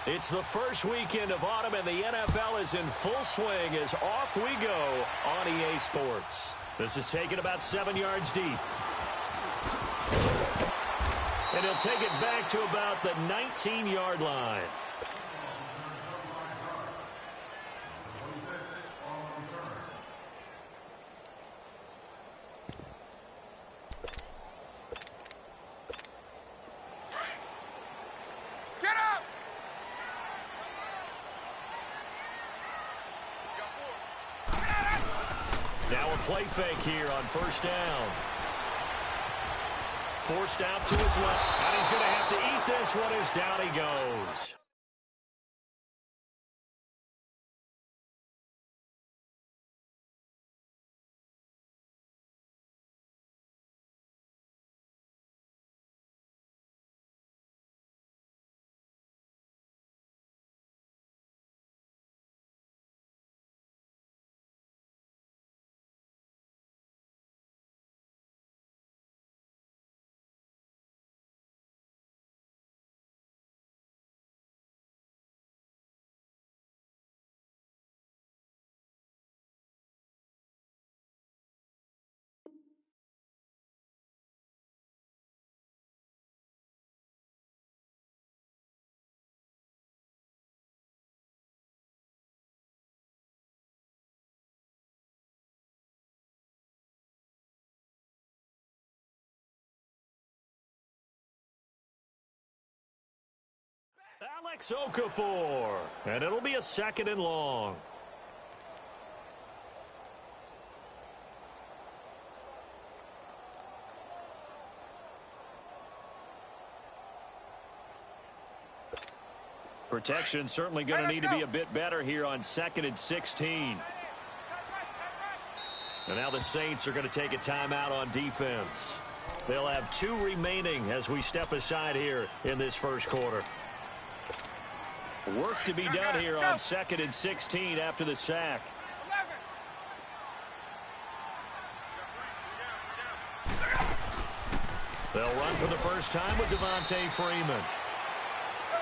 It's the first weekend of autumn, and the NFL is in full swing as off we go on EA Sports. This is taken about 7 yards deep. And he'll take it back to about the 19-yard line. Now a play fake here on first down. Forced out to his left. And he's going to have to eat this one as down he goes. Alex Okafor. And it'll be a 2nd and long. Protection certainly going to need to be a bit better here on 2nd and 16. And now the Saints are going to take a timeout on defense. They'll have 2 remaining as we step aside here in this first quarter. Work to be done here on 2nd and 16 after the sack. They'll run for the first time with Devontae Freeman.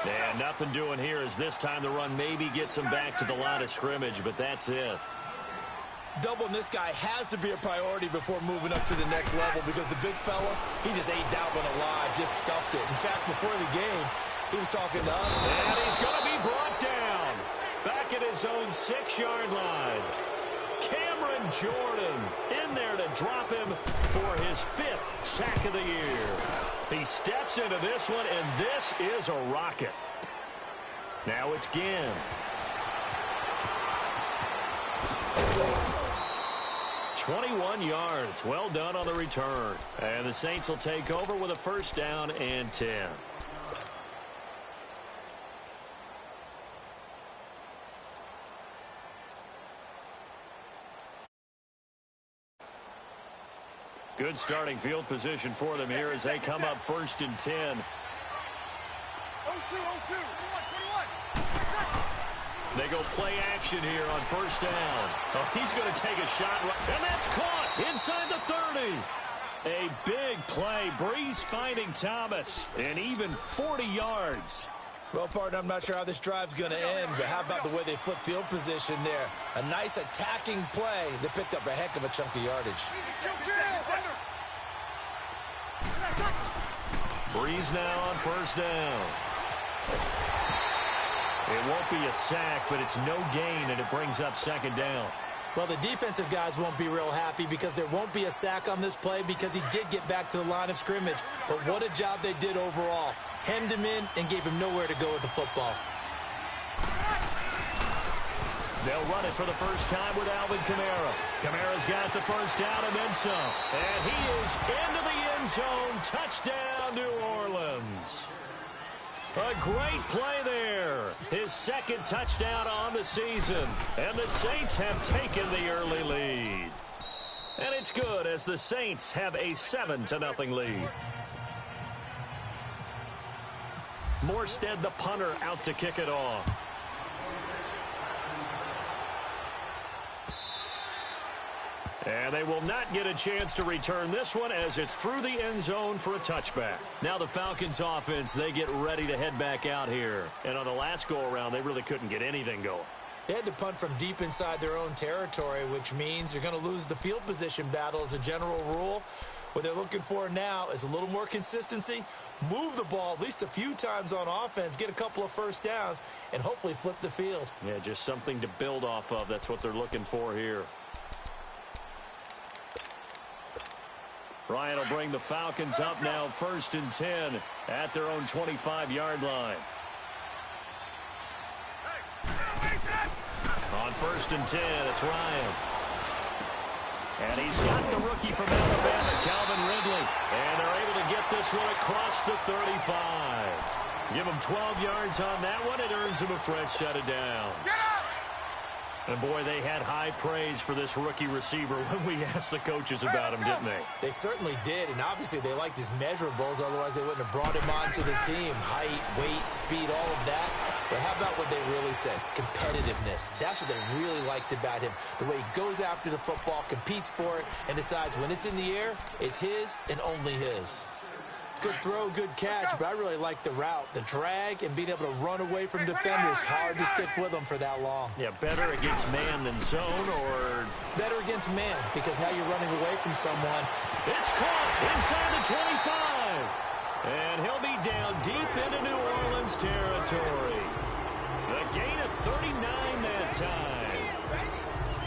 And nothing doing here as this time the run maybe gets him back to the line of scrimmage, but that's it. Doubling this guy has to be a priority before moving up to the next level because the big fella, he just ate that one alive, just stuffed it. In fact, before the game, he was talking to us. And he's going to be brought down back at his own 6-yard line. Cameron Jordan in there to drop him for his 5th sack of the year. He steps into this one, and this is a rocket. Now it's Ginn. "21 yards. Well done on the return. And the Saints will take over with a 1st down and 10. Good starting field position for them here as they come up 1st and 10. They go play action here on 1st down. Oh, he's going to take a shot, and that's caught inside the 30. A big play. Breeze finding Thomas, and even 40 yards. Well, partner, I'm not sure how this drive's going to end, but how about the way they flip field position there? A nice attacking play. They picked up a heck of a chunk of yardage. Breeze now on 1st down. It won't be a sack, but it's no gain, and it brings up 2nd down. Well, the defensive guys won't be real happy because there won't be a sack on this play because he did get back to the line of scrimmage. But what a job they did overall. Hemmed him in and gave him nowhere to go with the football. They'll run it for the first time with Alvin Kamara. Kamara's got the 1st down and then some. And he is into the end zone. Touchdown, New Orleans. A great play there. His 2nd touchdown on the season. And the Saints have taken the early lead. And it's good as the Saints have a 7-0 lead. Morstead, the punter, out to kick it off. And they will not get a chance to return this one as it's through the end zone for a touchback. Now the Falcons offense, they get ready to head back out here. And on the last go-around, they really couldn't get anything going. They had to punt from deep inside their own territory, which means you're going to lose the field position battle as a general rule. What they're looking for now is a little more consistency, move the ball at least a few times on offense, get a couple of first downs, and hopefully flip the field. Yeah, just something to build off of. That's what they're looking for here. Ryan will bring the Falcons up now 1st and 10 at their own 25-yard line. On 1st and 10, it's Ryan. And he's got the rookie from Alabama, Calvin Ridley. And they're able to get this one across the 35. Give him 12 yards on that one. It earns him a fresh set of downs. And, boy, they had high praise for this rookie receiver when we asked the coaches about him, didn't they? They certainly did, and obviously they liked his measurables. Otherwise, they wouldn't have brought him onto the team. Height, weight, speed, all of that. But how about what they really said? Competitiveness. That's what they really liked about him. The way he goes after the football, competes for it, and decides when it's in the air, it's his and only his. Good throw, good catch, but I really like the route. The drag and being able to run away from defenders. Hard to stick with them for that long. Yeah, better against man than zone, or better against man, because now you're running away from someone. It's caught inside the 25. And he'll be down deep into New Orleans territory. The gain of 39 that time.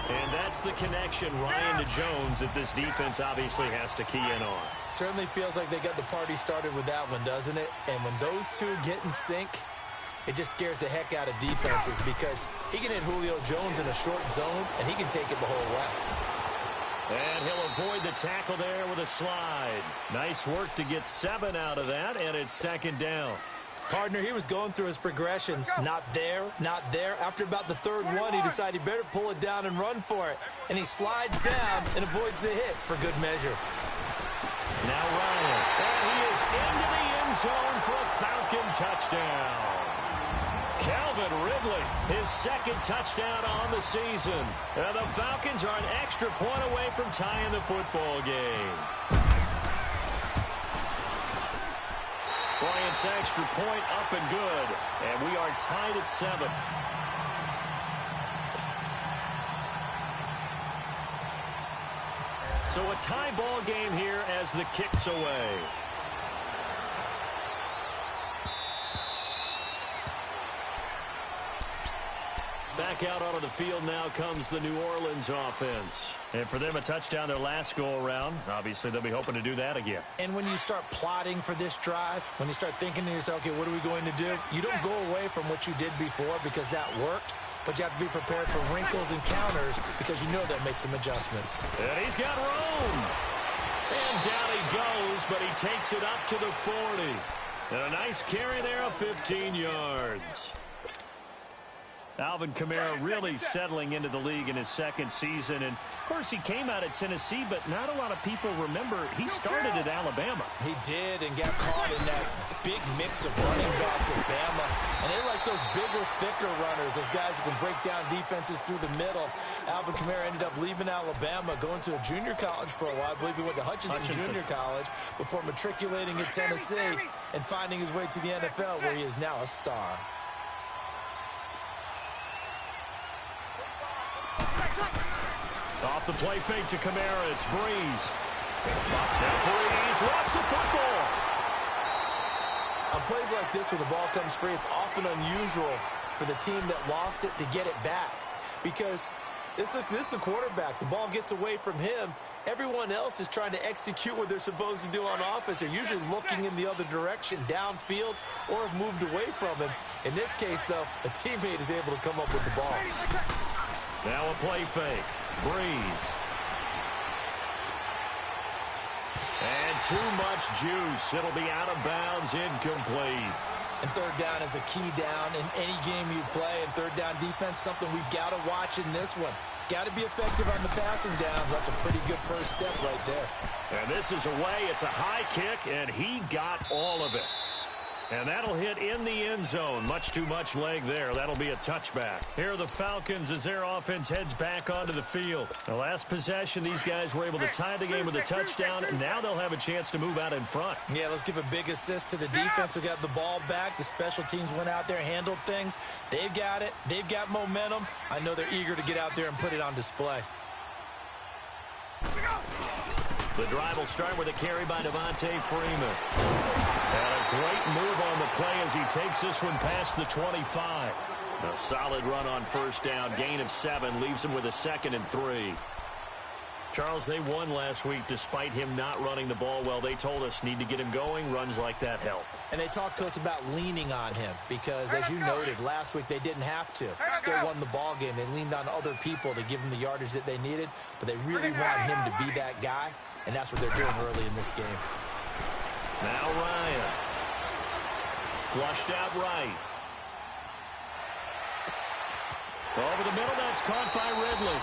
And that's the connection, Ryan to Jones, that this defense obviously has to key in on. Certainly feels like they got the party started with that one, doesn't it? And when those two get in sync, it just scares the heck out of defenses, because he can hit Julio Jones in a short zone, and he can take it the whole way. And he'll avoid the tackle there with a slide. Nice work to get 7 out of that, and it's 2nd down. Partner, he was going through his progressions. Not there, not there. After about the 3rd one, he decided he better pull it down and run for it. And he slides down and avoids the hit for good measure. Now Ryan. And he is into the end zone for a Falcon touchdown. Calvin Ridley, his 2nd touchdown on the season. And the Falcons are an extra point away from tying the football game. Bryant's extra point up and good. And we are tied at 7. So a tie ball game here as the kick's away. Back out onto the field now comes the New Orleans offense. And for them, a touchdown their last go-around. Obviously, they'll be hoping to do that again. And when you start plotting for this drive, when you start thinking to yourself, okay, what are we going to do? You don't go away from what you did before because that worked. But you have to be prepared for wrinkles and counters because you know they'll make some adjustments. And he's got room. And down he goes, but he takes it up to the 40. And a nice carry there of 15 yards. Alvin Kamara really settling into the league in his 2nd season. And, of course, he came out of Tennessee, but not a lot of people remember he started at Alabama. He did, and got caught in that big mix of running backs at Bama. And they like those bigger, thicker runners, those guys who can break down defenses through the middle. Alvin Kamara ended up leaving Alabama, going to a junior college for a while. I believe he went to Hutchinson Junior College before matriculating at Tennessee and finding his way to the NFL, where he is now a star. Off the play fake to Kamara, it's Breeze. Now Breeze lost the football. On plays like this where the ball comes free, it's often unusual for the team that lost it to get it back. Because this is the quarterback. The ball gets away from him. Everyone else is trying to execute what they're supposed to do on offense. They're usually looking in the other direction, downfield, or have moved away from him. In this case, though, a teammate is able to come up with the ball. Now a play fake. Breeze. And too much juice. It'll be out of bounds, incomplete. And 3rd down is a key down in any game you play. And 3rd down defense, something we've got to watch in this one. Got to be effective on the passing downs. That's a pretty good first step right there. And this is away. It's a high kick, and he got all of it. And that'll hit in the end zone. Much too much leg there. That'll be a touchback. Here are the Falcons as their offense heads back onto the field. The last possession, these guys were able to tie the game with a touchdown, and now they'll have a chance to move out in front. Yeah, let's give a big assist to the defense who got the ball back. The special teams went out there, handled things. They've got it. They've got momentum. I know they're eager to get out there and put it on display. The drive will start with a carry by Devontae Freeman. And a great move on the play as he takes this one past the 25. A solid run on first down. Gain of 7 leaves him with a 2nd and 3. Charles, they won last week despite him not running the ball well. They told us need to get him going. Runs like that help. And they talked to us about leaning on him because, as you noted, last week they didn't have to. Still won the ball game. They leaned on other people to give them the yardage that they needed, but they really want him to be that guy, and that's what they're doing early in this game. Now Ryan. Flushed out right. Over the middle, that's caught by Ridley.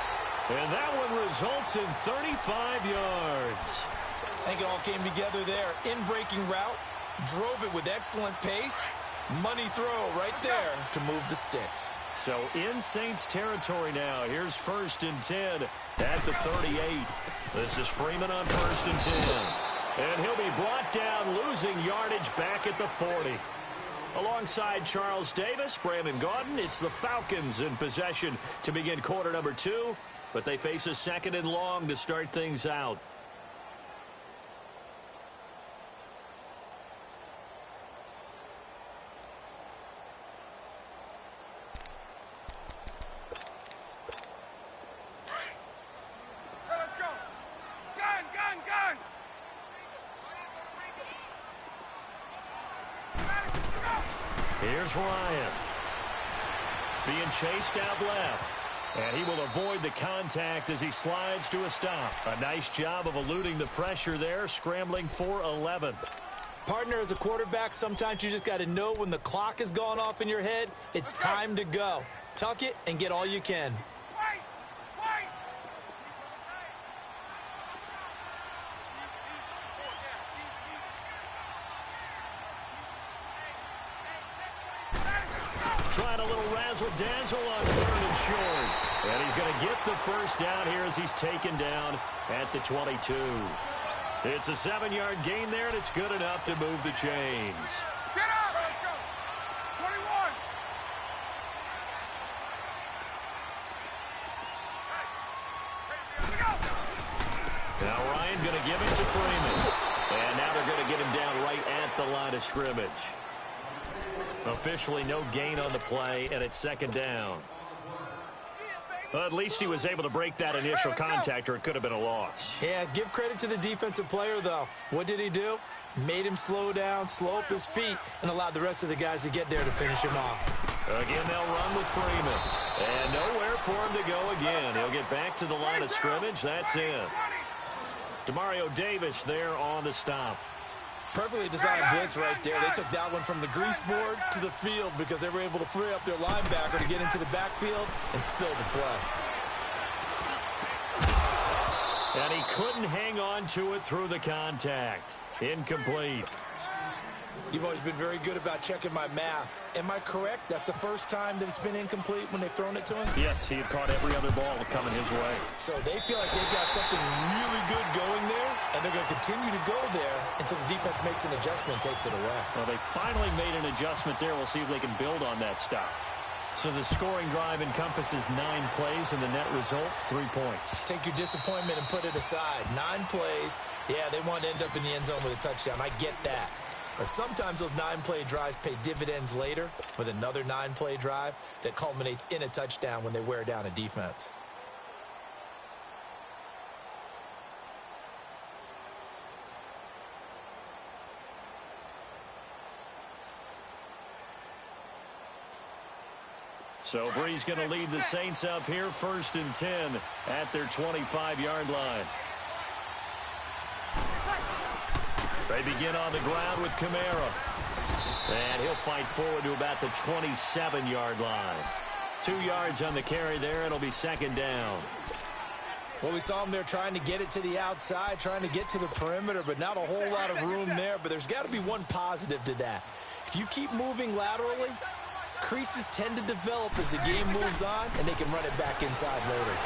And that one results in 35 yards. I think it all came together there. In-breaking route, drove it with excellent pace. Money throw right there to move the sticks. So in Saints territory now. Here's 1st and 10 at the 38. This is Freeman on 1st and 10. And he'll be brought down, losing yardage back at the 40. Alongside Charles Davis, Brandon Gaudin, it's the Falcons in possession to begin quarter number 2. But they face a 2nd and long to start things out. Here's Ryan. Being chased out left. And he will avoid the contact as he slides to a stop. A nice job of eluding the pressure there, scrambling for 11. Partner, as a quarterback, sometimes you just got to know when the clock has gone off in your head, it's time to go. Tuck it and get all you can. Trying a little razzle-dazzle on 3rd and short. And he's going to get the first down here as he's taken down at the 22. It's a 7-yard gain there, and it's good enough to move the chains. Get up! Let's go! 21! Now Ryan going to give it to Freeman. And now they're going to get him down right at the line of scrimmage. Officially no gain on the play, and it's 2nd down. Well, at least he was able to break that initial contact, or it could have been a loss. Yeah, give credit to the defensive player, though. What did he do? Made him slow down, slow up his feet, and allowed the rest of the guys to get there to finish him off. Again, they'll run with Freeman. And nowhere for him to go again. He'll get back to the line of scrimmage. That's it. Demario Davis there on the stop. Perfectly designed blitz right there. They took that one from the grease board to the field because they were able to free up their linebacker to get into the backfield and spill the play. And he couldn't hang on to it through the contact. Incomplete. You've always been very good about checking my math. Am I correct? That's the first time that it's been incomplete when they've thrown it to him? Yes, he had caught every other ball coming his way. So they feel like they've got something really good going there, and they're going to continue to go there until the defense makes an adjustment and takes it away. Well, they finally made an adjustment there. We'll see if they can build on that stop. So the scoring drive encompasses 9 plays, and the net result, 3 points. Take your disappointment and put it aside. 9 plays. Yeah, they want to end up in the end zone with a touchdown. I get that. But sometimes those 9-play drives pay dividends later with another 9-play drive that culminates in a touchdown when they wear down a defense. So Bree's going to lead the Saints up here, 1st and 10 at their 25-yard line. They begin on the ground with Kamara. And he'll fight forward to about the 27-yard line. 2 yards on the carry there. It'll be 2nd down. Well, we saw him there trying to get it to the outside, trying to get to the perimeter, but not a whole lot of room there. But there's got to be one positive to that. If If you keep moving laterally, creases tend to develop as the game moves on, and they can run it back inside later.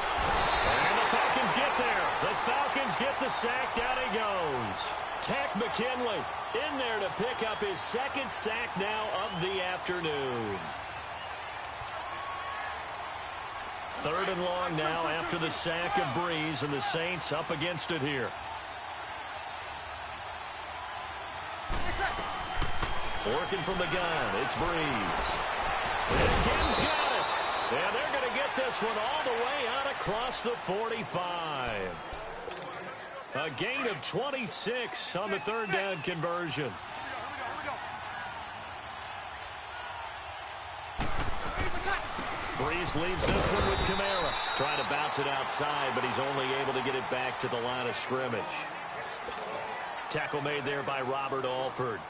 And the Falcons get there. The Falcons get the sack. Down he goes. Takk McKinley in there to pick up his second sack now of the afternoon. 3rd and long now after the sack of Breeze, and the Saints up against it here. Working from the gun, it's Breeze. And Gibbs got it. And they're going to get this one all the way out across the 45. A gain of 26 on the 3rd down conversion. Breeze leaves this one with Kamara. Trying to bounce it outside, but he's only able to get it back to the line of scrimmage. Tackle made there by Robert Alford.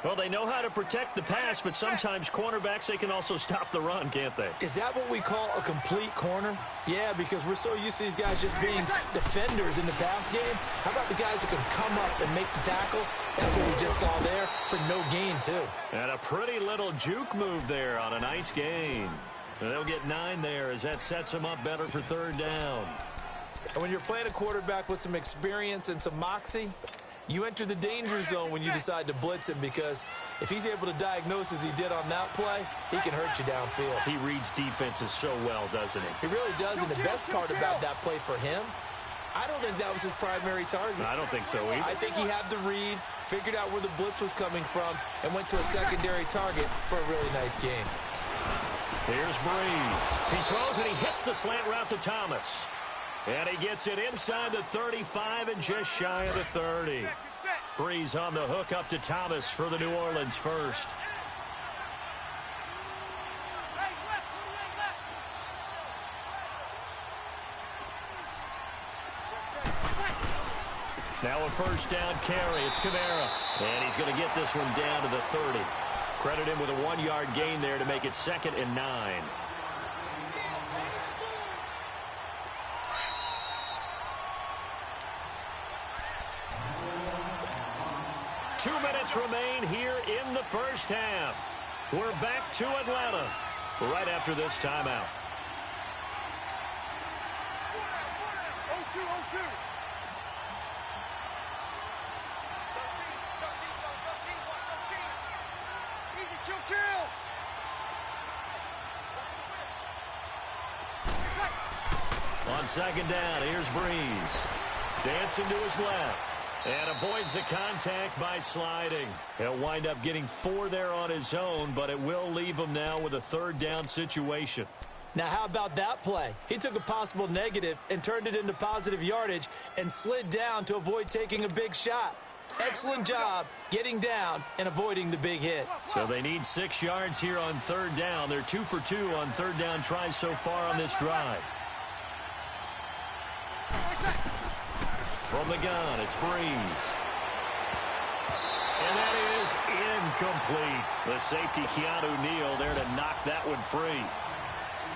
Well, they know how to protect the pass, but sometimes cornerbacks, they can also stop the run, can't they? Is that what we call a complete corner? Yeah, because we're so used to these guys just being defenders in the pass game. How about the guys who can come up and make the tackles? That's what we just saw there for no gain, too. And a pretty little juke move there on a nice gain. And they'll get 9 there as that sets them up better for 3rd down. And when you're playing a quarterback with some experience and some moxie, you enter the danger zone when you decide to blitz him, because if he's able to diagnose as he did on that play, he can hurt you downfield. He reads defenses so well, doesn't he? He really does, and the best part about that play for him, I don't think that was his primary target. I don't think so either. I think he had the read, figured out where the blitz was coming from, and went to a secondary target for a really nice game. Here's Breeze. He throws and he hits the slant route to Thomas. And he gets it inside the 35 and just shy of the 30. Breeze on the hook up to Thomas for the New Orleans first. Now a 1st down carry. It's Kamara. And he's going to get this one down to the 30. Credit him with a 1-yard gain there to make it 2nd and 9. 2 minutes remain here in the first half. We're back to Atlanta right after this timeout. On 2nd down, here's Breeze. Dancing to his left. And avoids the contact by sliding. He'll wind up getting 4 there on his own, but it will leave him now with a 3rd down situation. Now, how about that play? He took a possible negative and turned it into positive yardage and slid down to avoid taking a big shot. Excellent job getting down and avoiding the big hit. So they need 6 yards here on 3rd down. They're 2 for 2 on 3rd down tries so far on this drive. From the gun, it's Breeze. And that is incomplete. The safety, Keanu Neal, there to knock that one free.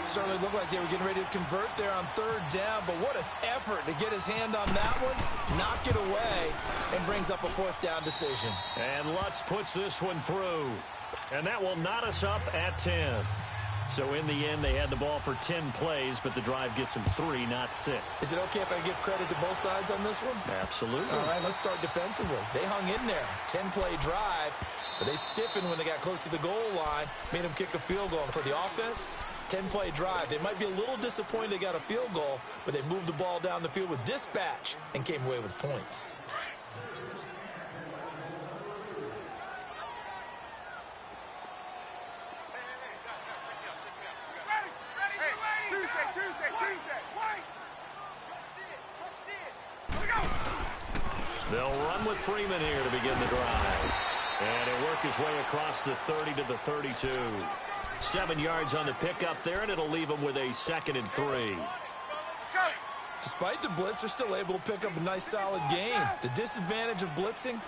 Certainly looked like they were getting ready to convert there on 3rd down, but what an effort to get his hand on that one, knock it away, and brings up a 4th down decision. And Lutz puts this one through. And that will knot us up at 10. So in the end, they had the ball for 10 plays, but the drive gets them 3, not 6. Is it okay if I give credit to both sides on this one? Absolutely. All right, let's start defensively. They hung in there. 10-play drive, but they stiffened when they got close to the goal line, made them kick a field goal. And for the offense, 10-play drive. They might be a little disappointed they got a field goal, but they moved the ball down the field with dispatch and came away with points. They'll run with Freeman here to begin the drive. And he'll work his way across the 30 to the 32. 7 yards on the pickup there, and it'll leave them with a 2nd and 3. Despite the blitz, they're still able to pick up a nice, solid gain. The disadvantage of blitzing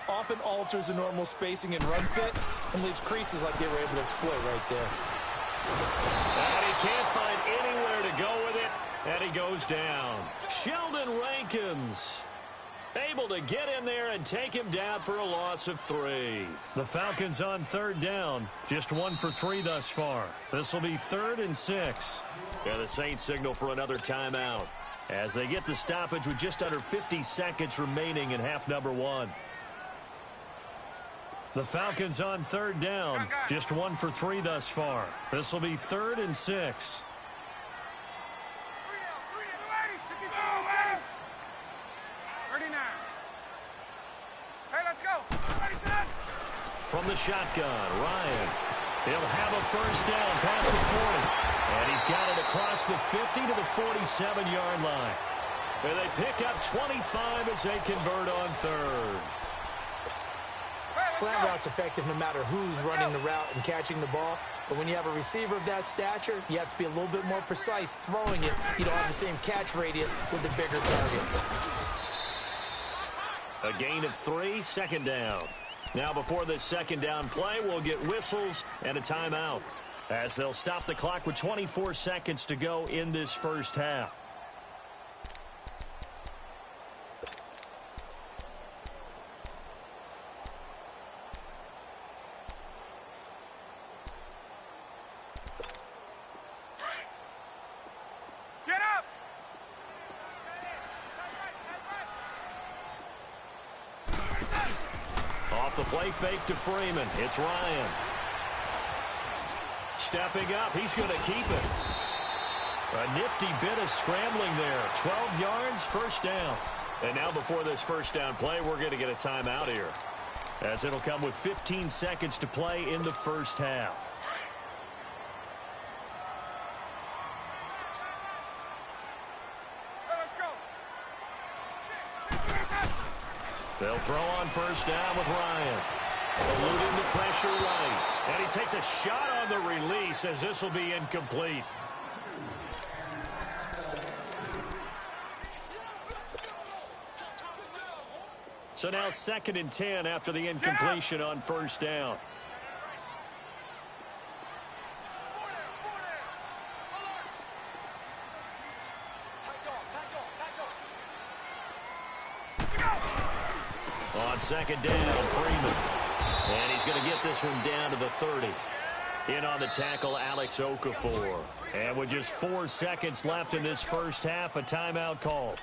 often alters the normal spacing and run fits and leaves creases like they were able to exploit right there. And he can't find anywhere to go with it, and he goes down. Sheldon Rankins Able to get in there and take him down for a loss of 3. The Falcons on third down. Just 1 for 3 thus far. This will be 3rd and 6. And the Saints signal for another timeout as they get the stoppage with just under 50 seconds remaining in half number 1. The Falcons on third down. Just 1 for 3 thus far. This will be 3rd and 6. From the shotgun, Ryan. He'll have a first down past the 40. And he's got it across the 50 to the 47-yard line. And they pick up 25 as they convert on third. Slant route's effective no matter who's running the route and catching the ball. But when you have a receiver of that stature, you have to be a little bit more precise throwing it. You don't have the same catch radius with the bigger targets. A gain of 3, second down. Now before this second down play, we'll get whistles and a timeout as they'll stop the clock with 24 seconds to go in this first half. The play fake to Freeman. It's Ryan. Stepping up. He's going to keep it. A nifty bit of scrambling there. 12 yards, first down. And now before this first down play, we're going to get a timeout here, as it'll come with 15 seconds to play in the first half. They'll throw on first down with Ryan. Eluding the pressure right. And he takes a shot on the release as this will be incomplete. So now 2nd and 10 after the incompletion on first down. On second down, Freeman. And he's going to get this one down to the 30. In on the tackle, Alex Okafor. And with just 4 seconds left in this first half, a timeout call.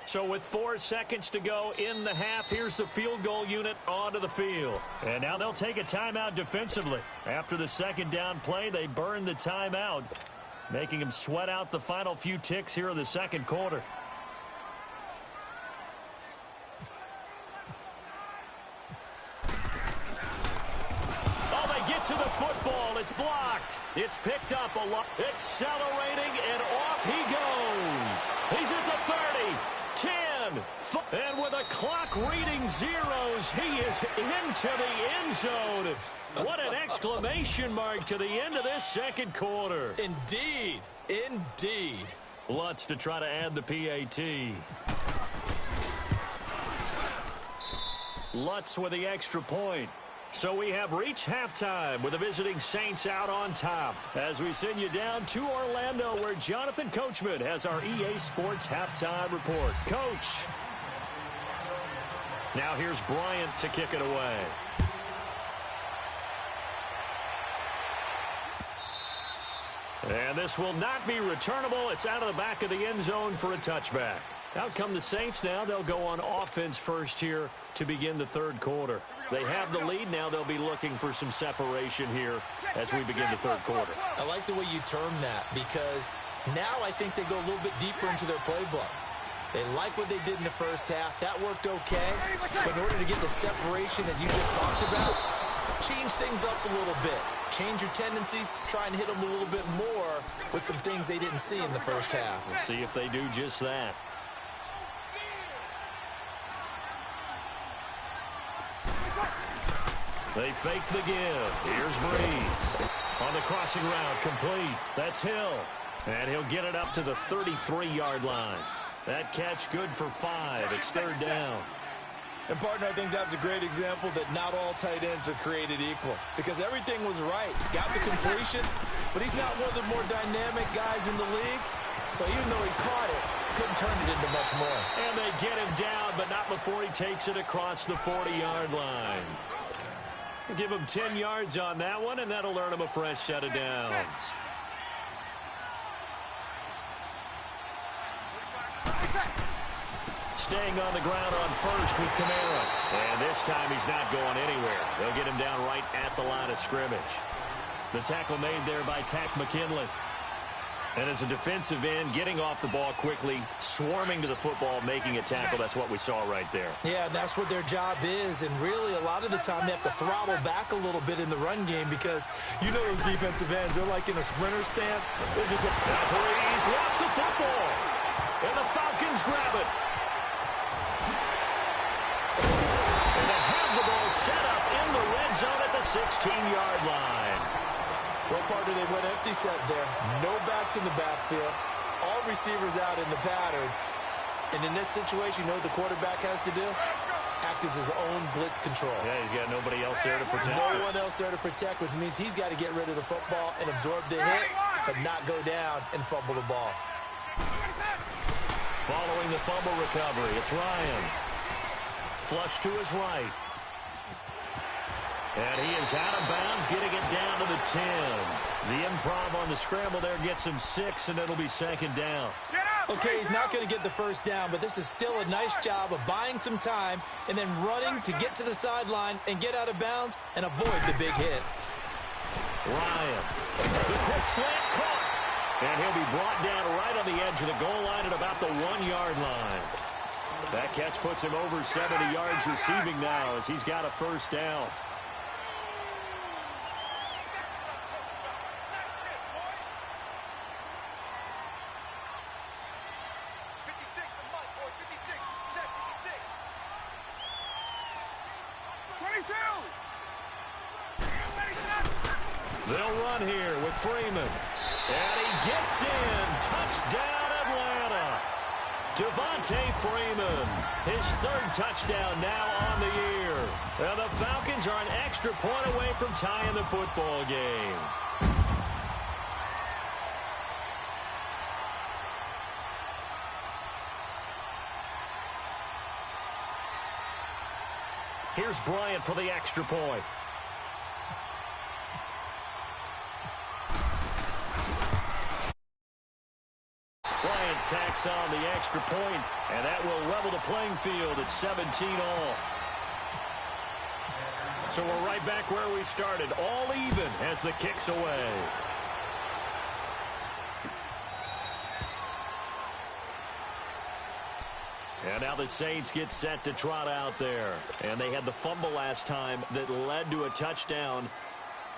So with 4 seconds to go in the half, here's the field goal unit onto the field. And now they'll take a timeout defensively. After the second down play, they burn the timeout, making them sweat out the final few ticks here in the second quarter. To the football, it's blocked. It's picked up a lot. Accelerating, and off he goes. He's at the 30, 10, and with a clock reading zeros, he is into the end zone. What an exclamation mark to the end of this second quarter. Indeed, indeed. Lutz to try to add the PAT. Lutz with the extra point. So we have reached halftime with the visiting Saints out on top as we send you down to Orlando, where Jonathan Coachman has our EA Sports halftime report. Coach. Now here's Bryant to kick it away. And this will not be returnable. It's out of the back of the end zone for a touchback. Out come the Saints now. They'll go on offense first here to begin the third quarter. They have the lead. Now they'll be looking for some separation here as we begin the third quarter. I like the way you term that, because now I think they go a little bit deeper into their playbook. They like what they did in the first half. That worked okay. But in order to get the separation that you just talked about, change things up a little bit. Change your tendencies. Try and hit them a little bit more with some things they didn't see in the first half. We'll see if they do just that. They fake the give. Here's Breeze. On the crossing route, complete. That's Hill. And he'll get it up to the 33-yard line. That catch good for 5. It's third down. And, partner, I think that's a great example that not all tight ends are created equal, because everything was right. Got the completion, but he's not one of the more dynamic guys in the league. So even though he caught it, couldn't turn it into much more. And they get him down, but not before he takes it across the 40-yard line. Give him 10 yards on that one, and that'll earn him a fresh set of downs. Staying on the ground on first with Kamara. And this time he's not going anywhere. They'll get him down right at the line of scrimmage. The tackle made there by Tack McKinley. And as a defensive end, getting off the ball quickly, swarming to the football, making a tackle, that's what we saw right there. Yeah, that's what their job is. And really, a lot of the time, they have to throttle back a little bit in the run game because you know those defensive ends, they're like in a sprinter stance. They're just like, Breeze lost the football. And the Falcons grab it. And they have the ball set up in the red zone at the 16-yard line. What part do they went empty set there? No backs in the backfield. All receivers out in the pattern. And in this situation, you know what the quarterback has to do? Act as his own blitz control. Yeah, he's got nobody else there to protect. No one else there to protect, which means he's got to get rid of the football and absorb the hit, but not go down and fumble the ball. Following the fumble recovery, it's Ryan. Flush to his right. And he is out of bounds, getting it down to the 10. The improv on the scramble there gets him 6, and it'll be second down. Okay, he's not going to get the first down, but this is still a nice job of buying some time and then running to get to the sideline and get out of bounds and avoid the big hit. Ryan, the quick slant caught. And he'll be brought down right on the edge of the goal line at about the 1-yard line. That catch puts him over 70 yards receiving now as he's got a first down. They'll run here with Freeman. And he gets in. Touchdown, Atlanta. Devontae Freeman, his third touchdown now on the year. And the Falcons are an extra point away from tying the football game. Here's Bryant for the extra point. Bryant tacks on the extra point, and that will level the playing field at 17 all. So we're right back where we started, all even as the kick's away. And now the Saints get set to trot out there. And they had the fumble last time that led to a touchdown.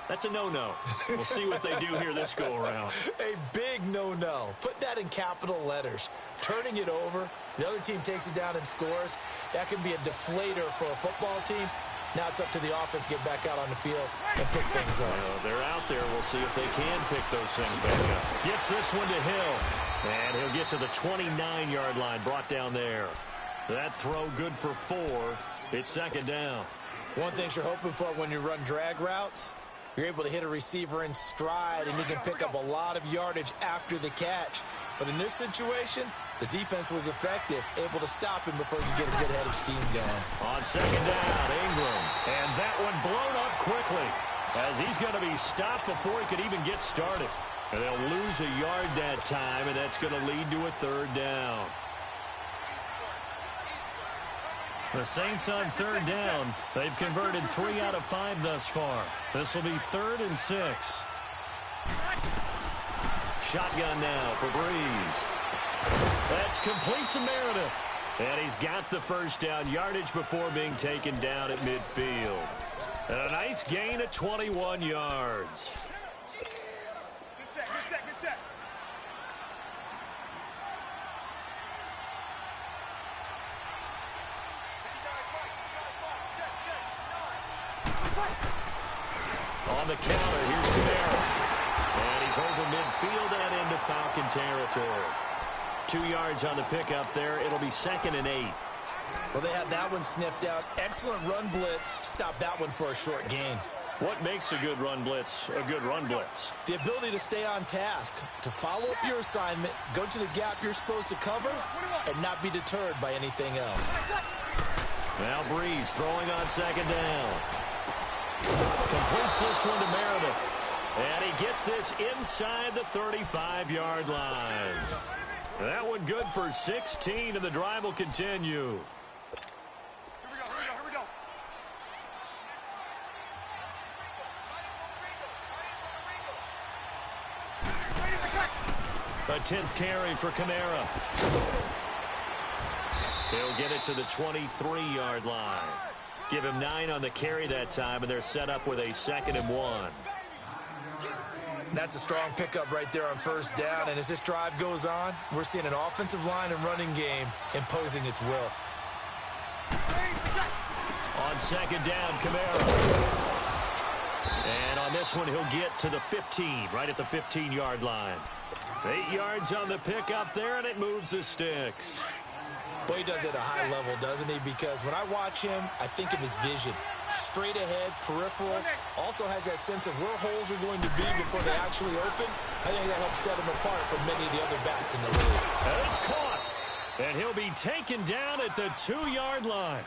That's a no-no. We'll see what they do here this go-around. A big no-no. Put that in capital letters. Turning it over, the other team takes it down and scores. That can be a deflator for a football team. Now it's up to the offense to get back out on the field and pick things up. They're out there. We'll see if they can pick those things back up. Gets this one to Hill. And he'll get to the 29-yard line, brought down there. That throw good for 4. It's second down. One thing you're hoping for when you run drag routes, you're able to hit a receiver in stride, and he can pick up a lot of yardage after the catch. But in this situation, the defense was effective, able to stop him before you get a good head of steam going. On second down, Ingram. And that one blown up quickly as he's going to be stopped before he could even get started. And they'll lose a yard that time, and that's going to lead to a third down. The Saints on third down. They've converted 3 out of 5 thus far. This will be 3rd and 6. Shotgun now for Breeze. That's complete to Meredith. And he's got the first down yardage before being taken down at midfield. And a nice gain of 21 yards. On the counter, here's Kamara. And he's over midfield and into Falcon territory. 2 yards on the pickup there. It'll be 2nd and 8. Well, they had that one sniffed out. Excellent run blitz. Stop that one for a short gain. What makes a good run blitz a good run blitz? The ability to stay on task, to follow up your assignment, go to the gap you're supposed to cover, and not be deterred by anything else. Now Breeze throwing on second down. Completes this one to Meredith. And he gets this inside the 35-yard line. That one good for 16, and the drive will continue. Here we go. A 10th carry for Kamara. He'll get it to the 23-yard line. Give him 9 on the carry that time, and they're set up with a 2nd and 1. That's a strong pickup right there on first down, and as this drive goes on, we're seeing an offensive line and running game imposing its will. On second down, Kamara. And on this one, he'll get to the 15, right at the 15-yard line. 8 yards on the pickup there, and it moves the sticks. Boy, he does it at a high level, doesn't he? Because when I watch him, I think of his vision. Straight ahead, peripheral. Also has that sense of where holes are going to be before they actually open. I think that helps set him apart from many of the other backs in the league. And it's caught. And he'll be taken down at the 2-yard line.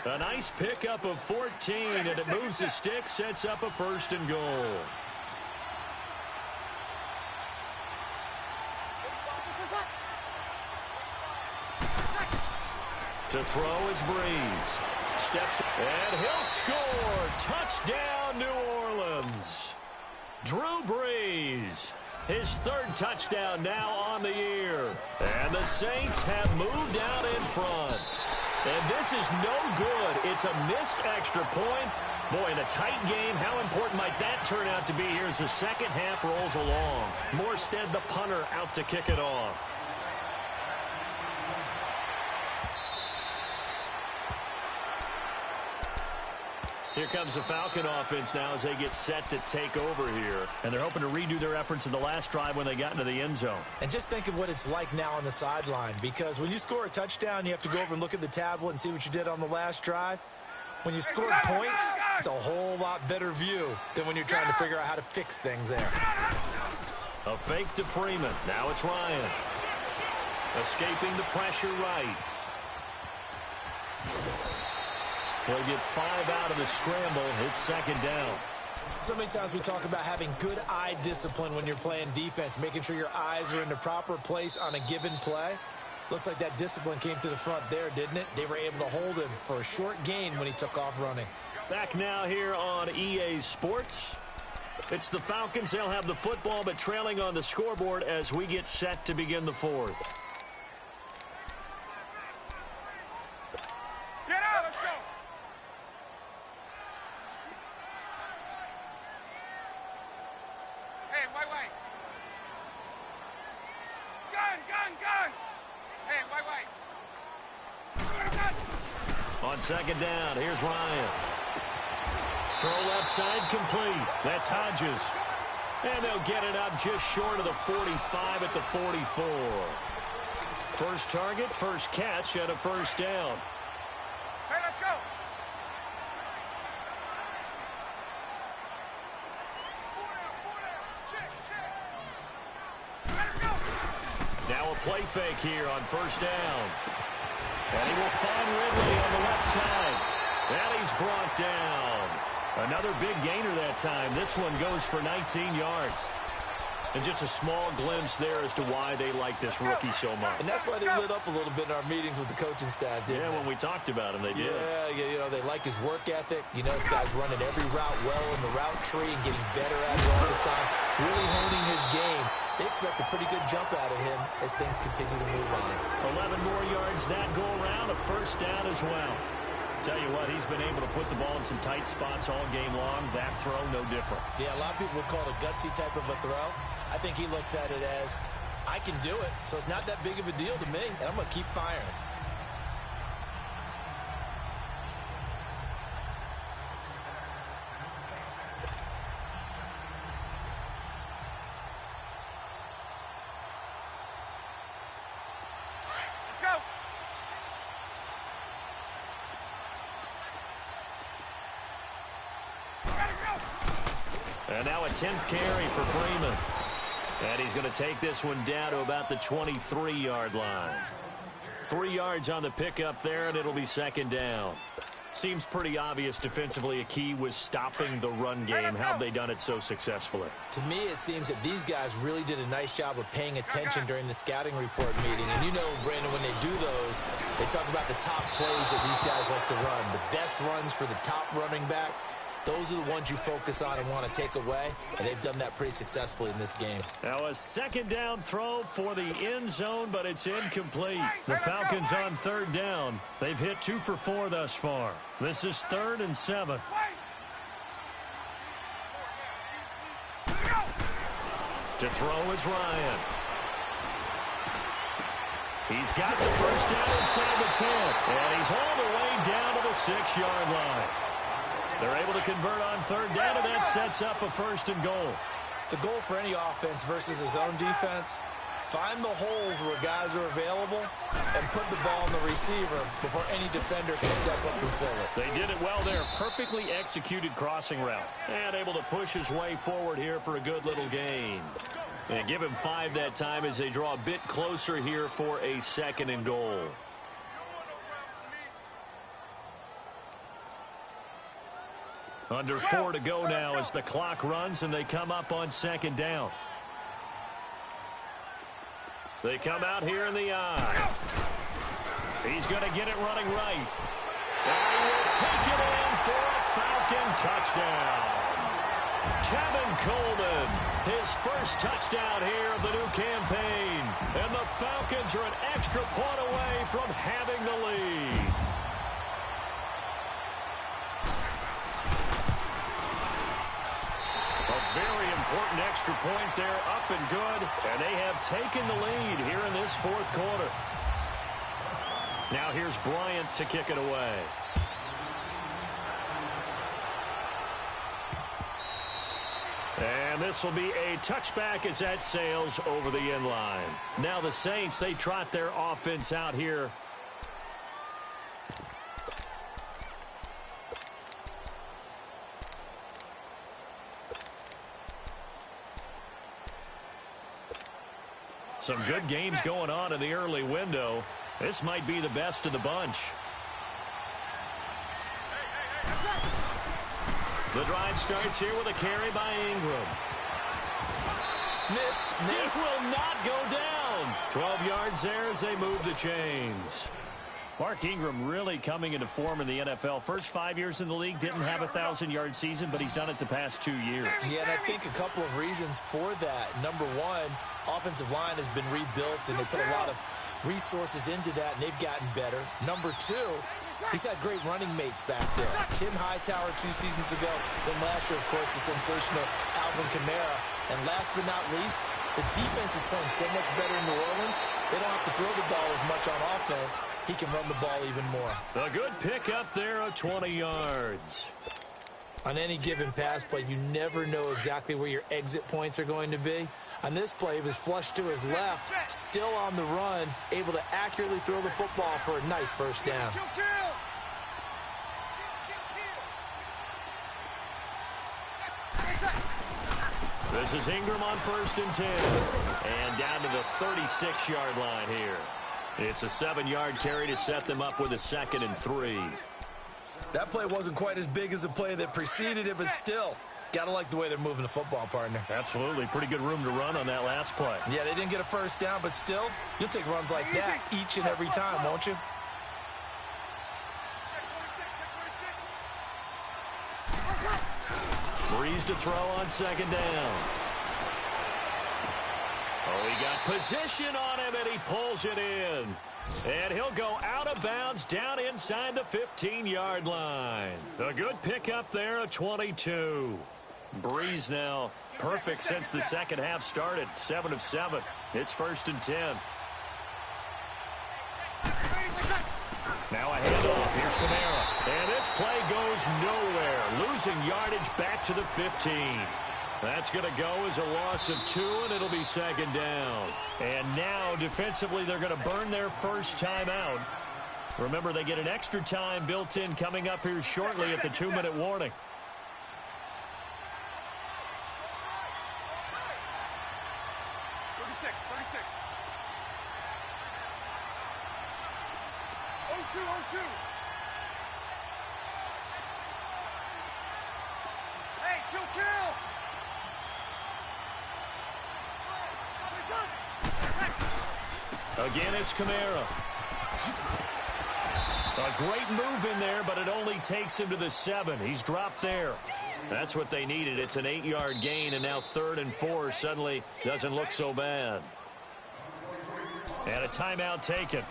A nice pickup of 14, and it moves the stick, sets up a 1st and goal. To throw is Breeze. Steps, and he'll score. Touchdown, New Orleans. Drew Brees, his 3rd touchdown now on the year. And the Saints have moved out in front. And this is no good. It's a missed extra point. Boy, in a tight game, how important might that turn out to be here as the second half rolls along? Morstead, the punter, out to kick it off. Here comes the Falcon offense now as they get set to take over here. And they're hoping to redo their efforts in the last drive when they got into the end zone. And just think of what it's like now on the sideline, because when you score a touchdown, you have to go over and look at the tablet and see what you did on the last drive. When you score points, it's a whole lot better view than when you're trying to figure out how to fix things there. A fake to Freeman. Now it's Ryan. Escaping the pressure right. He'll get 5 out of the scramble. It's 2nd down. So many times we talk about having good eye discipline when you're playing defense, making sure your eyes are in the proper place on a given play. Looks like that discipline came to the front there, didn't it? They were able to hold him for a short gain when he took off running. Back now here on EA Sports. It's the Falcons. They'll have the football, but trailing on the scoreboard as we get set to begin the 4th. Get out, let's go. Hey, wait. Gun. Hey, wait. On second down, here's Ryan. Throw left side complete. That's Hodges. And they'll get it up just short of the 45 at the 44. First target, first catch, and a 1st down. Hey, let's go. Now a play fake here on 1st down. And he will find Ridley on the left side. And he's brought down. Another big gainer that time. This one goes for 19 yards. And just a small glimpse there as to why they like this rookie so much. And that's why they lit up a little bit in our meetings with the coaching staff, didn't they? Yeah, when we talked about him, they did. Yeah, you know, they like his work ethic. You know, this guy's running every route well in the route tree and getting better at it all the time. Really honing his game. They expect a pretty good jump out of him as things continue to move on. 11 more yards that go around, a 1st down as well. Tell you what, he's been able to put the ball in some tight spots all game long. That throw, no different. Yeah, a lot of people would call it a gutsy type of a throw. I think he looks at it as, I can do it, so it's not that big of a deal to me, and I'm going to keep firing. Let's go. Ready, go. And now a 10th carry for Freeman. And he's going to take this one down to about the 23-yard line. 3 yards on the pickup there, and it'll be second down. Seems pretty obvious defensively a key was stopping the run game. How have they done it so successfully? To me, it seems that these guys really did a nice job of paying attention during the scouting report meeting. And you know, Brandon, when they do those, they talk about the top plays that these guys like to run. The best runs for the top running back. Those are the ones you focus on and want to take away, and they've done that pretty successfully in this game. Now a second down throw for the end zone, but it's incomplete. The Falcons on third down. They've hit 2 for 4 thus far. This is 3rd and 7. To throw is Ryan. He's got the first down inside the 10, and he's all the way down to the 6-yard line. They're able to convert on third down, and that sets up a 1st and goal. The goal for any offense versus his own defense, find the holes where guys are available and put the ball on the receiver before any defender can step up and fill it. They did it well there. Perfectly executed crossing route. And able to push his way forward here for a good little gain. And give him 5 that time as they draw a bit closer here for a 2nd and goal. Under 4 to go now as the clock runs and they come up on 2nd down. They come out here in the eye. He's going to get it running right. And he will take it in for a Falcon touchdown. Tevin Coleman, his first touchdown here of the new campaign. And the Falcons are an extra point away from having the lead. Very important extra point there, up and good. And they have taken the lead here in this 4th quarter. Now here's Bryant to kick it away. And this will be a touchback as that sails over the end line. Now the Saints, they trot their offense out here. Some good games going on in the early window. This might be the best of the bunch. The drive starts here with a carry by Ingram. Missed. It will not go down. 12 yards there as they move the chains. Mark Ingram really coming into form in the NFL. First 5 years in the league, didn't have a 1,000-yard season, but he's done it the past 2 years. Yeah, and I think a couple of reasons for that. Number one, offensive line has been rebuilt, and they put a lot of resources into that, and they've gotten better. Number two, he's had great running mates back there. Tim Hightower 2 seasons ago, then last year, of course, the sensational Alvin Kamara. And last but not least, the defense is playing so much better in New Orleans, they don't have to throw the ball as much on offense. He can run the ball even more. A good pick up there of 20 yards. On any given pass play, you never know exactly where your exit points are going to be. On this play, he was flushed to his left, still on the run, able to accurately throw the football for a nice 1st down. This is Ingram on 1st and 10. And down to the 36-yard line here. It's a 7-yard carry to set them up with a 2nd and 3. That play wasn't quite as big as the play that preceded it, but still, gotta like the way they're moving the football, partner. Absolutely. Pretty good room to run on that last play. Yeah, they didn't get a 1st down, but still, you'll take runs like that each and every time, won't you? Breeze to throw on 2nd down. Oh, he got position on him, and he pulls it in. And he'll go out of bounds down inside the 15-yard line. A good pickup there, a 22. Breeze now perfect since the second half started. 7 of 7. It's 1st and 10. Now a handoff. Here's Kamara. And this play goes nowhere. Losing yardage back to the 15. That's going to go as a loss of 2, and it'll be 2nd down. And now, defensively, they're going to burn their first time out. Remember, they get an extra time built in coming up here shortly at the 2-minute warning. Hey, kill. Again, it's Kamara. A great move in there, but it only takes him to the 7. He's dropped there. That's what they needed. It's an 8-yard gain, and now 3rd and 4 suddenly doesn't look so bad. And a timeout taken.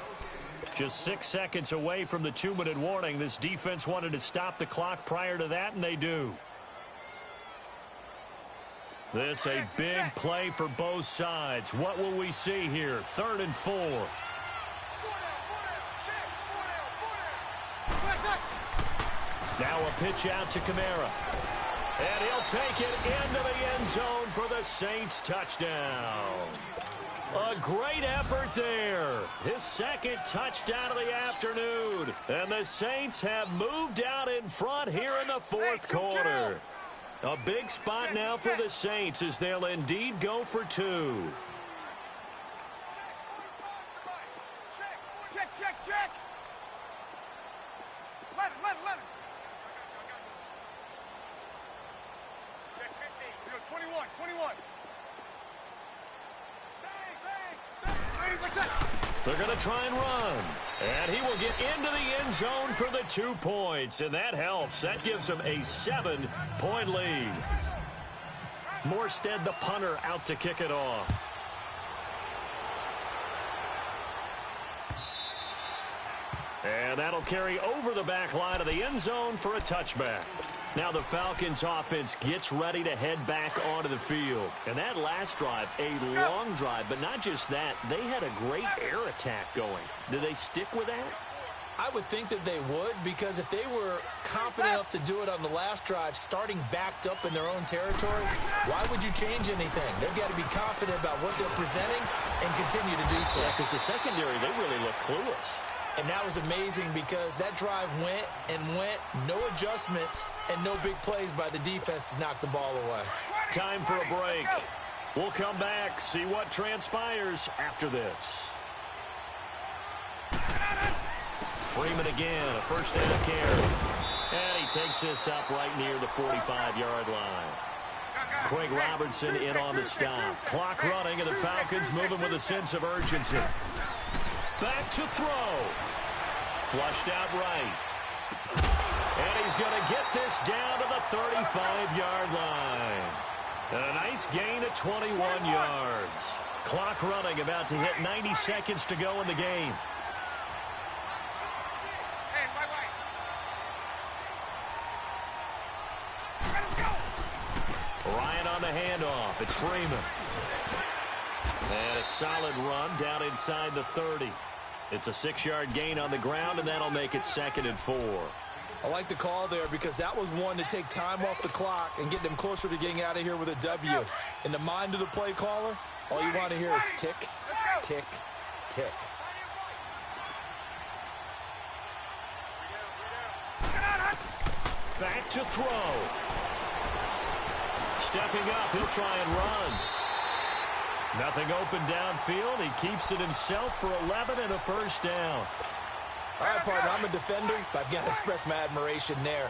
Just 6 seconds away from the 2-minute warning. This defense wanted to stop the clock prior to that, and they do. This a big play for both sides. What will we see here? 3rd and 4. Now a pitch out to Kamara. And he'll take it into the end zone for the Saints touchdown. A great effort there. His 2nd touchdown of the afternoon. And the Saints have moved out in front here in the 4th quarter. A big spot now for the Saints as they'll indeed go for 2. Check. Let him. Check 15. 21. Bang. They're going to try and run. And he will get into the end zone for the 2 points. And that helps. That gives him a 7-point lead. Morstead, the punter, out to kick it off. And that'll carry over the back line of the end zone for a touchback. Now the Falcons offense gets ready to head back onto the field. And that last drive, a long drive, but not just that. They had a great air attack going. Do they stick with that? I would think that they would, because if they were confident enough to do it on the last drive, starting backed up in their own territory, why would you change anything? They've got to be confident about what they're presenting and continue to do so. Yeah, because the secondary, they really look clueless. And that was amazing because that drive went, no adjustments, and no big plays by the defense to knock the ball away. Time for a break. We'll come back, see what transpires after this. Freeman again, a first down carry. And he takes this up right near the 45-yard line. Craig Robertson in on the stop. Clock running, and the Falcons moving with a sense of urgency. Back to throw. Flushed out right. And he's going to get this down to the 35-yard line. And a nice gain of 21 yards. Clock running, about to hit 90 seconds to go in the game. Ryan on the handoff. It's Freeman. And a solid run down inside the 30. It's a 6-yard gain on the ground, and that'll make it 2nd and 4. I like the call there because that was one to take time off the clock and get them closer to getting out of here with a W. In the mind of the play caller, all you want to hear is tick, tick, tick. Back to throw. Stepping up, he'll try and run. Nothing open downfield. He keeps it himself for 11 and a first down. All right, partner, I'm a defender, but I've got to express my admiration there.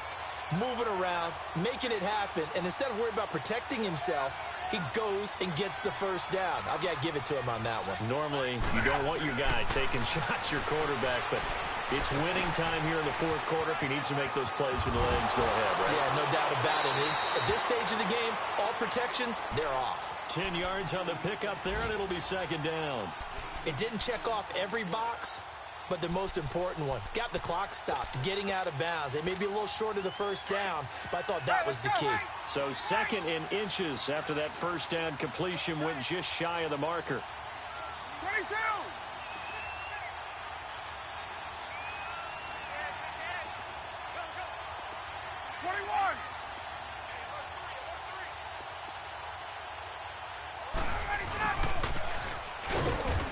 Moving around, making it happen, and instead of worrying about protecting himself, he goes and gets the first down. I've got to give it to him on that one. Normally, you don't want your guy taking shots, your quarterback, but it's winning time here in the 4th quarter. If he needs to make those plays with the legs, go ahead, right? Yeah, no doubt about it. At this stage of the game, all protections, they're off. 10 yards on the pickup there, and it'll be 2nd down. It didn't check off every box, but the most important one. Got the clock stopped, getting out of bounds. It may be a little short of the first down, but I thought that was the key. So 2nd in inches after that first down completion went just shy of the marker. 22!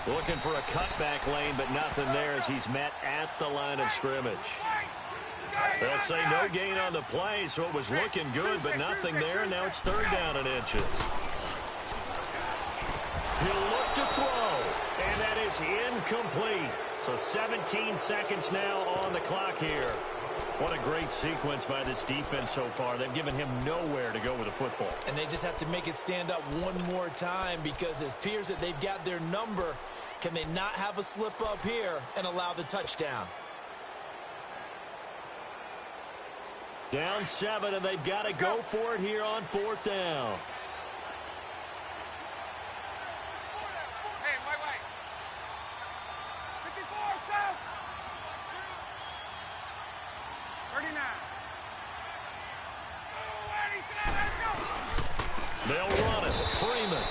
Looking for a cutback lane, but nothing there as he's met at the line of scrimmage. They'll say no gain on the play, so it was looking good, but nothing there, and now it's 3rd down in inches. He'll look to throw, and that is incomplete. So 17 seconds now on the clock here. What a great sequence by this defense so far. They've given him nowhere to go with the football. And they just have to make it stand up one more time because it appears that they've got their number. Can they not have a slip up here and allow the touchdown? Down 7, and they've got to go for it here on 4th down. Hey, wait. 54, south. 39. They'll run it. Freeman.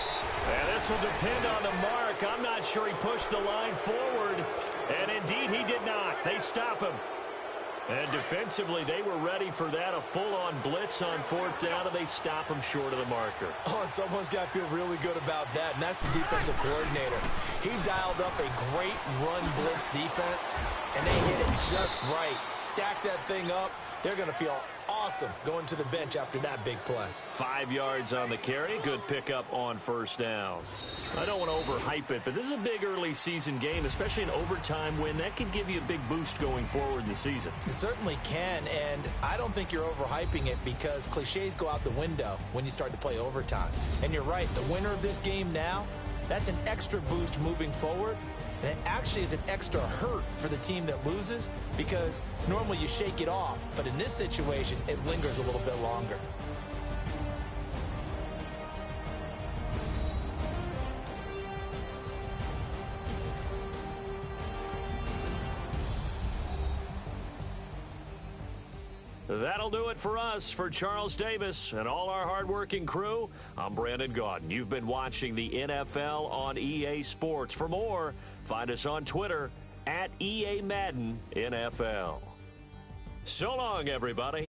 And this will depend on the mark. I'm not sure he pushed the line forward. And indeed, he did not. They stop him. And defensively, they were ready for that, a full-on blitz on 4th down, and they stop him short of the marker. Oh, and someone's got to feel really good about that, and that's the defensive coordinator. He dialed up a great run blitz defense, and they hit it just right. Stack that thing up. They're going to feel awesome going to the bench after that big play. 5 yards on the carry. Good pickup on 1st down. I don't want to overhype it, but this is a big early season game, especially an overtime win. That can give you a big boost going forward in the season. It certainly can, and I don't think you're overhyping it because cliches go out the window when you start to play overtime. And you're right, the winner of this game now, that's an extra boost moving forward. And it actually is an extra hurt for the team that loses because normally you shake it off. But in this situation, it lingers a little bit longer. That'll do it for us. For Charles Davis and all our hardworking crew, I'm Brandon Gaudin. You've been watching the NFL on EA Sports. For more, find us on Twitter @EA Madden NFL. So long, everybody.